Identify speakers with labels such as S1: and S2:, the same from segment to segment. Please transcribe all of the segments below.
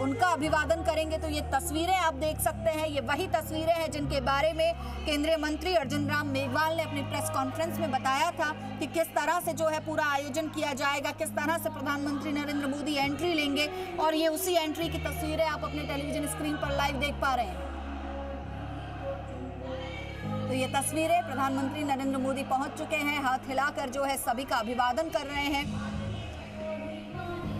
S1: उनका अभिवादन करेंगे। तो ये तस्वीरें आप देख सकते हैं, ये वही तस्वीरें हैं जिनके बारे में केंद्रीय मंत्री अर्जुन राम मेघवाल ने अपनी प्रेस कॉन्फ्रेंस में बताया था कि किस तरह से जो है पूरा आयोजन किया जाएगा, किस तरह से प्रधानमंत्री नरेंद्र मोदी एंट्री लेंगे। और ये उसी एंट्री की तस्वीरें आप अपने टेलीविजन स्क्रीन पर लाइव देख पा रहे हैं। तो ये तस्वीरें, प्रधानमंत्री नरेंद्र मोदी पहुंच चुके हैं, हाथ हिलाकर जो है सभी का अभिवादन कर रहे हैं।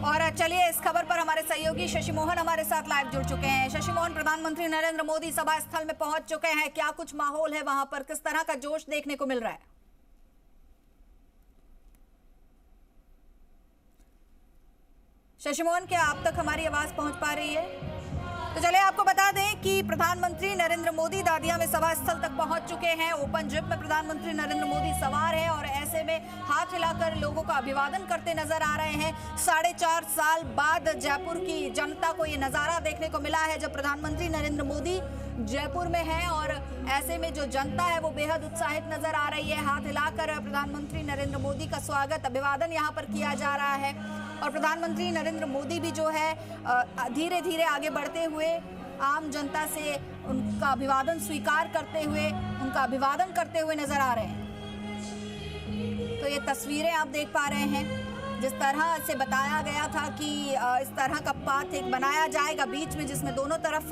S1: और चलिए इस खबर पर हमारे सहयोगी शशि मोहन हमारे साथ लाइव जुड़ चुके हैं। शशि मोहन, प्रधानमंत्री नरेंद्र मोदी सभा स्थल में पहुंच चुके हैं, क्या कुछ माहौल है वहां पर, किस तरह का जोश देखने को मिल रहा है? शशि मोहन, क्या आप तक हमारी आवाज पहुंच पा रही है? तो चलिए आपको बता दें कि प्रधानमंत्री नरेंद्र मोदी दादिया में सभा स्थल तक पहुंच चुके हैं। ओपन जिप में प्रधानमंत्री नरेंद्र मोदी सवार हैं और ऐसे में हाथ हिलाकर लोगों का अभिवादन करते नजर आ रहे हैं। 4.5 साल बाद जयपुर की जनता को ये नजारा देखने को मिला है जब प्रधानमंत्री नरेंद्र मोदी जयपुर में है और ऐसे में जो जनता है वो बेहद उत्साहित नजर आ रही है। हाथ हिलाकर प्रधानमंत्री नरेंद्र मोदी का स्वागत, अभिवादन यहाँ पर किया जा रहा है। और प्रधानमंत्री नरेंद्र मोदी भी जो है धीरे धीरे आगे बढ़ते हुए आम जनता से उनका अभिवादन स्वीकार करते हुए, उनका अभिवादन करते हुए नजर आ रहे हैं। तो ये तस्वीरें आप देख पा रहे हैं, जिस तरह से बताया गया था कि इस तरह का पाथ एक बनाया जाएगा बीच में, जिसमें दोनों तरफ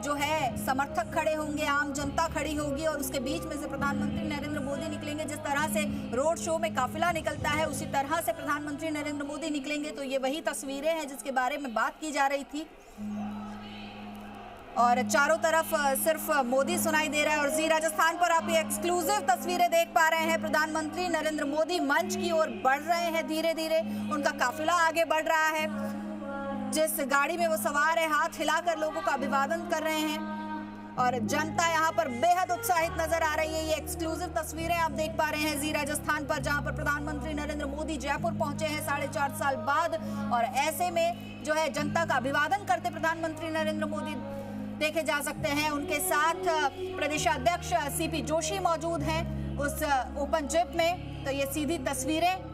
S1: जो है समर्थक खड़े होंगे, आम जनता खड़ी होगी और उसके बीच में से प्रधानमंत्री नरेंद्र मोदी निकलेंगे। जिस तरह से रोड शो में काफिला निकलता है उसी तरह से प्रधानमंत्री नरेंद्र मोदी निकलेंगे। तो ये वही तस्वीरें हैं जिसके बारे में बात की जा रही थी और चारों तरफ सिर्फ मोदी सुनाई दे रहा है। और जी राजस्थान पर आप ये एक्सक्लूसिव तस्वीरें देख पा रहे हैं। प्रधानमंत्री नरेंद्र मोदी मंच की ओर बढ़ रहे हैं, धीरे धीरे उनका काफिला आगे बढ़ रहा है। जिस गाड़ी में वो सवार है हाथ हिलाकर लोगों का अभिवादन कर रहे हैं और जनता यहाँ पर बेहद उत्साहित नजर आ रही है। ये एक्सक्लूसिव तस्वीरें आप देख पा रहे हैं जी राजस्थान पर, जहाँ पर प्रधानमंत्री नरेंद्र मोदी जयपुर पहुंचे हैं 4.5 साल बाद और ऐसे में जो है जनता का अभिवादन करते प्रधानमंत्री नरेंद्र मोदी देखे जा सकते हैं। उनके साथ प्रदेशाध्यक्ष सीपी जोशी मौजूद हैं उस ओपन जिप में। तो ये सीधी तस्वीरें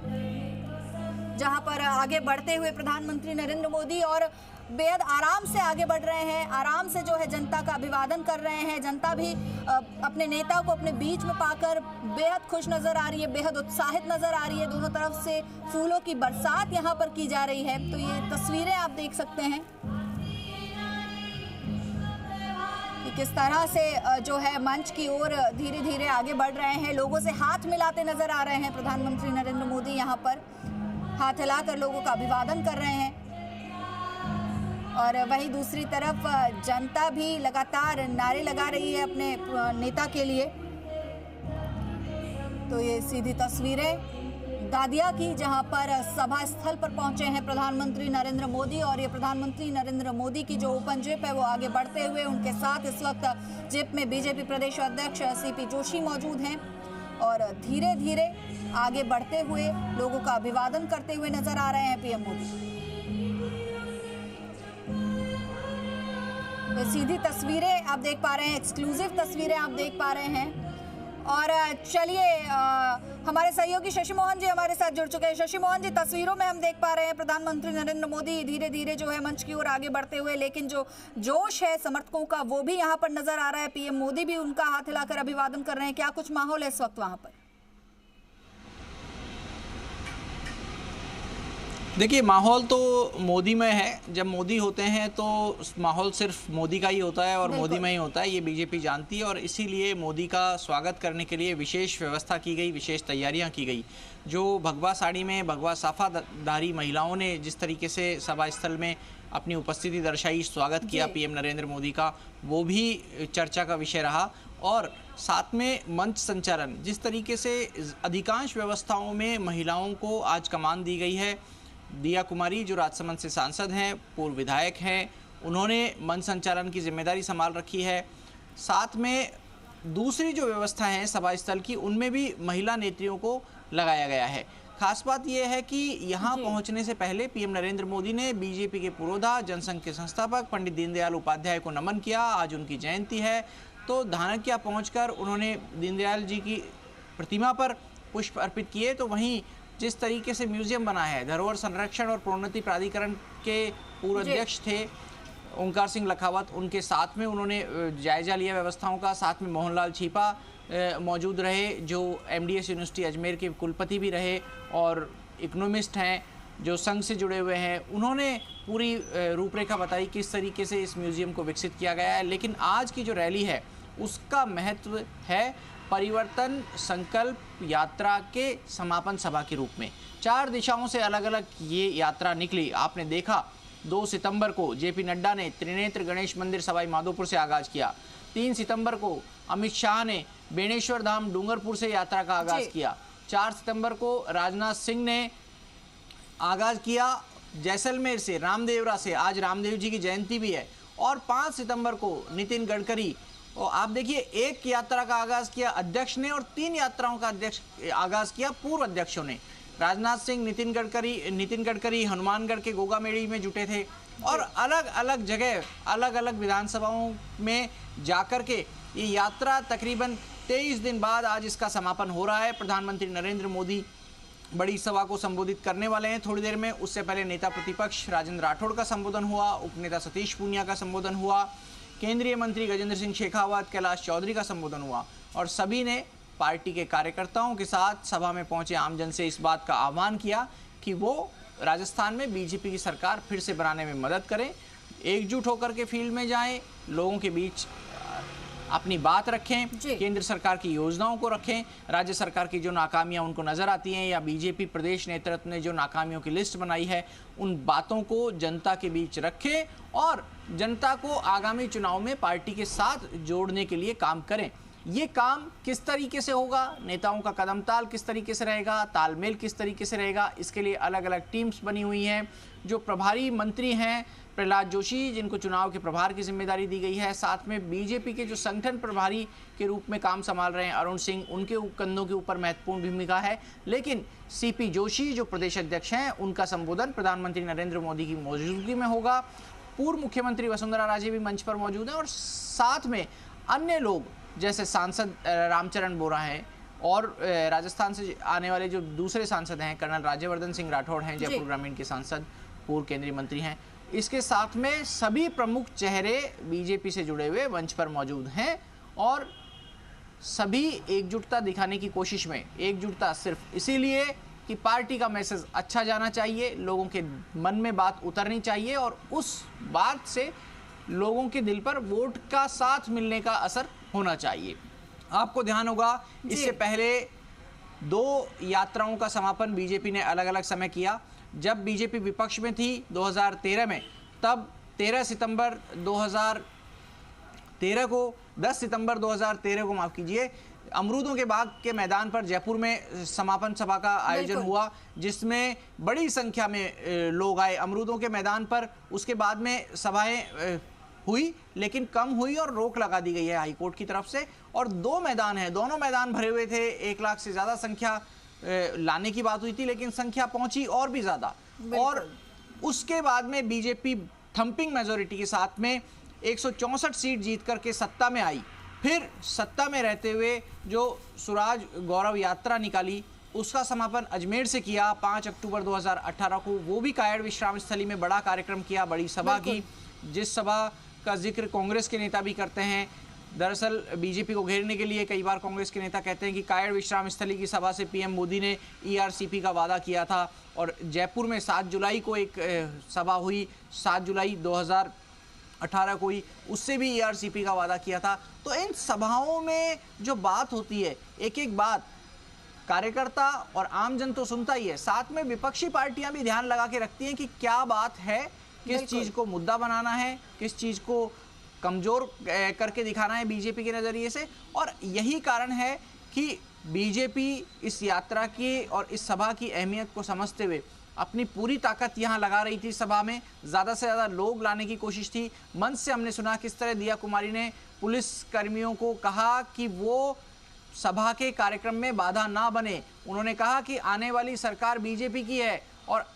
S1: जहां पर आगे बढ़ते हुए प्रधानमंत्री नरेंद्र मोदी और बेहद आराम से आगे बढ़ रहे हैं, आराम से जो है जनता का अभिवादन कर रहे हैं। जनता भी अपने नेता को अपने बीच में पाकर बेहद खुश नजर आ रही है, बेहद उत्साहित नजर आ रही है। दोनों तरफ से फूलों की बरसात यहाँ पर की जा रही है। तो ये तस्वीरें आप देख सकते हैं कि किस तरह से जो है मंच की ओर धीरे धीरे आगे बढ़ रहे हैं, लोगों से हाथ मिलाते नजर आ रहे हैं। प्रधानमंत्री नरेंद्र मोदी यहाँ पर हाथ हिलाकर लोगों का अभिवादन कर रहे हैं और वहीं दूसरी तरफ जनता भी लगातार नारे लगा रही है अपने नेता के लिए। तो ये सीधी तस्वीरें दादिया की, जहां पर सभा स्थल पर पहुंचे हैं प्रधानमंत्री नरेंद्र मोदी और ये प्रधानमंत्री नरेंद्र मोदी की जो ओपन जिप है वो आगे बढ़ते हुए, उनके साथ इस वक्त जिप में बीजेपी प्रदेश अध्यक्ष सीपी जोशी मौजूद हैं और धीरे धीरे आगे बढ़ते हुए लोगों का अभिवादन करते हुए नजर आ रहे हैं पीएम मोदी। तो सीधी तस्वीरें आप देख पा रहे हैं, एक्सक्लूसिव तस्वीरें आप देख पा रहे हैं। और चलिए हमारे सहयोगी शशि मोहन जी हमारे साथ जुड़ चुके हैं। शशि मोहन जी, तस्वीरों में हम देख पा रहे हैं प्रधानमंत्री नरेंद्र मोदी धीरे धीरे जो है मंच की ओर आगे बढ़ते हुए, लेकिन जो जोश है समर्थकों का वो भी यहाँ पर नजर आ रहा है। पीएम मोदी भी उनका हाथ हिलाकर अभिवादन कर रहे हैं। क्या कुछ माहौल है इस वक्त वहाँ पर?
S2: देखिए, माहौल तो मोदी में है। जब मोदी होते हैं तो माहौल सिर्फ मोदी का ही होता है और मोदी में ही होता है, ये बीजेपी जानती है और इसीलिए मोदी का स्वागत करने के लिए विशेष व्यवस्था की गई, विशेष तैयारियां की गई। जो भगवा साड़ी में भगवा साफादारी महिलाओं ने जिस तरीके से सभा स्थल में अपनी उपस्थिति दर्शाई, स्वागत किया पीएम नरेंद्र मोदी का, वो भी चर्चा का विषय रहा। और साथ में मंच संचालन, जिस तरीके से अधिकांश व्यवस्थाओं में महिलाओं को आज कमान दी गई है। दिया कुमारी जो राजसमंद से सांसद हैं, पूर्व विधायक हैं, उन्होंने मंच संचालन की जिम्मेदारी संभाल रखी है। साथ में दूसरी जो व्यवस्था है सभा स्थल की, उनमें भी महिला नेत्रियों को लगाया गया है। खास बात यह है कि यहाँ पहुँचने से पहले पीएम नरेंद्र मोदी ने बीजेपी के पुरोधा, जनसंघ के संस्थापक पंडित दीनदयाल उपाध्याय को नमन किया। आज उनकी जयंती है, तो धानक्या पहुँचकर उन्होंने दीनदयाल जी की प्रतिमा पर पुष्प अर्पित किए। तो वहीं जिस तरीके से म्यूजियम बना है, धरोहर संरक्षण और प्रोन्नति प्राधिकरण के पूर्व अध्यक्ष थे ओंकार सिंह लखावत, उनके साथ में उन्होंने जायजा लिया व्यवस्थाओं का। साथ में मोहनलाल छीपा मौजूद रहे, जो एमडीएस यूनिवर्सिटी अजमेर के कुलपति भी रहे और इकोनॉमिस्ट हैं, जो संघ से जुड़े हुए हैं। उन्होंने पूरी रूपरेखा बताई किस तरीके से इस म्यूज़ियम को विकसित किया गया है। लेकिन आज की जो रैली है उसका महत्व है परिवर्तन संकल्प यात्रा के समापन सभा के रूप में। 4 दिशाओं से अलग अलग ये यात्रा निकली। आपने देखा 2 सितंबर को जेपी नड्डा ने त्रिनेत्र गणेश मंदिर सवाई माधोपुर से आगाज किया। 3 सितंबर को अमित शाह ने बेणेश्वर धाम डूंगरपुर से यात्रा का आगाज किया। 4 सितंबर को राजनाथ सिंह ने आगाज किया जैसलमेर से, रामदेवरा से। आज रामदेव जी की जयंती भी है। और 5 सितंबर को नितिन गडकरी, और आप देखिए, एक यात्रा का आगाज किया अध्यक्ष ने और 3 यात्राओं का आगाज किया पूर्व अध्यक्षों ने। राजनाथ सिंह, नितिन गडकरी हनुमानगढ़ के गोगामेड़ी में जुटे थे और अलग अलग जगह, अलग अलग विधानसभाओं में जाकर के ये यात्रा तकरीबन 23 दिन बाद आज इसका समापन हो रहा है। प्रधानमंत्री नरेंद्र मोदी बड़ी सभा को संबोधित करने वाले हैं थोड़ी देर में। उससे पहले नेता प्रतिपक्ष राजेंद्र राठौड़ का संबोधन हुआ, उपनेता सतीश पूनिया का संबोधन हुआ, केंद्रीय मंत्री गजेंद्र सिंह शेखावत, कैलाश चौधरी का संबोधन हुआ और सभी ने पार्टी के कार्यकर्ताओं के साथ सभा में पहुंचे आमजन से इस बात का आह्वान किया कि वो राजस्थान में बीजेपी की सरकार फिर से बनाने में मदद करें, एकजुट होकर के फील्ड में जाएं, लोगों के बीच अपनी बात रखें, केंद्र सरकार की योजनाओं को रखें, राज्य सरकार की जो नाकामियां उनको नजर आती हैं या बीजेपी प्रदेश नेतृत्व ने जो नाकामियों की लिस्ट बनाई है उन बातों को जनता के बीच रखें और जनता को आगामी चुनाव में पार्टी के साथ जोड़ने के लिए काम करें। ये काम किस तरीके से होगा, नेताओं का कदम ताल किस तरीके से रहेगा, तालमेल किस तरीके से रहेगा, इसके लिए अलग अलग टीम्स बनी हुई हैं। जो प्रभारी मंत्री हैं प्रहलाद जोशी, जिनको चुनाव के प्रभार की जिम्मेदारी दी गई है, साथ में बीजेपी के जो संगठन प्रभारी के रूप में काम संभाल रहे हैं अरुण सिंह, उनके कंधों के ऊपर महत्वपूर्ण भूमिका है। लेकिन सीपी जोशी जो प्रदेश अध्यक्ष हैं, उनका संबोधन प्रधानमंत्री नरेंद्र मोदी की मौजूदगी में होगा। पूर्व मुख्यमंत्री वसुंधरा राजे भी मंच पर मौजूद हैं और साथ में अन्य लोग जैसे सांसद रामचरण बोरा हैं और राजस्थान से आने वाले जो दूसरे सांसद हैं, कर्नल राज्यवर्धन सिंह राठौड़ हैं, जयपुर ग्रामीण के सांसद, पूर्व केंद्रीय मंत्री हैं। इसके साथ में सभी प्रमुख चेहरे बीजेपी से जुड़े हुए मंच पर मौजूद हैं और सभी एकजुटता दिखाने की कोशिश में, एकजुटता सिर्फ इसीलिए कि पार्टी का मैसेज अच्छा जाना चाहिए, लोगों के मन में बात उतरनी चाहिए और उस बात से लोगों के दिल पर वोट का साथ मिलने का असर होना चाहिए। आपको ध्यान होगा इससे पहले 2 यात्राओं का समापन बीजेपी ने अलग अलग समय किया। जब बीजेपी विपक्ष में थी 2013 में, तब 10 सितंबर 2013 को माफ कीजिए, अमरूदों के बाग के मैदान पर जयपुर में समापन सभा का आयोजन हुआ, जिसमें बड़ी संख्या में लोग आए अमरूदों के मैदान पर। उसके बाद में सभाएं हुई लेकिन कम हुई और रोक लगा दी गई है हाईकोर्ट की तरफ से। और 2 मैदान हैं, दोनों मैदान भरे हुए थे, 1 लाख से ज़्यादा संख्या लाने की बात हुई थी लेकिन संख्या पहुंची और भी ज़्यादा। और उसके बाद में बीजेपी थंपिंग मेजोरिटी के साथ में 164 सीट जीत करके सत्ता में आई। फिर सत्ता में रहते हुए जो स्वराज गौरव यात्रा निकाली, उसका समापन अजमेर से किया 5 अक्टूबर 2018 को। वो भी कायड़ विश्राम स्थली में बड़ा कार्यक्रम किया, बड़ी सभा की, जिस सभा का जिक्र कांग्रेस के नेता भी करते हैं। दरअसल बीजेपी को घेरने के लिए कई बार कांग्रेस के नेता कहते हैं कि कायड़ विश्राम स्थली की सभा से पीएम मोदी ने ईआरसीपी का वादा किया था। और जयपुर में 7 जुलाई को एक सभा हुई, 7 जुलाई 2018 को ही, उससे भी ईआरसीपी का वादा किया था। तो इन सभाओं में जो बात होती है, एक एक बात कार्यकर्ता और आमजन तो सुनता ही है, साथ में विपक्षी पार्टियां भी ध्यान लगा के रखती हैं कि क्या बात है, किस चीज़ को मुद्दा बनाना है, किस चीज़ को कमज़ोर करके दिखाना है बीजेपी के नज़रिए से। और यही कारण है कि बीजेपी इस यात्रा की और इस सभा की अहमियत को समझते हुए अपनी पूरी ताकत यहाँ लगा रही थी। सभा में ज़्यादा से ज़्यादा लोग लाने की कोशिश थी। मंच से हमने सुना किस तरह दिया कुमारी ने पुलिस कर्मियों को कहा कि वो सभा के कार्यक्रम में बाधा ना बने। उन्होंने कहा कि आने वाली सरकार बीजेपी की है और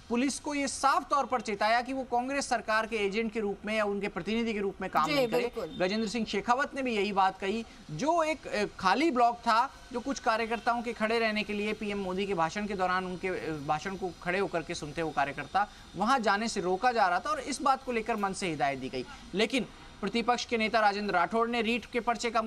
S2: पुलिस को ये साफ तौर पर चेताया कि वो कांग्रेस सरकार के एजेंट के रूप में या उनके प्रतिनिधि के रूप में काम नहीं करे। गजेंद्र सिंह शेखावत ने भी यही बात कही। जो एक खाली ब्लॉक था, जो कुछ कार्यकर्ताओं के खड़े रहने के लिए पीएम मोदी के भाषण के दौरान उनके भाषण को खड़े होकर के सुनते वो कार्यकर्ता, वहां जाने से रोका जा रहा था और इस बात को लेकर मन से हिदायत दी गई। लेकिन प्रतिपक्ष के नेता राजेंद्र राठौड़ ने रीट के पर्चे का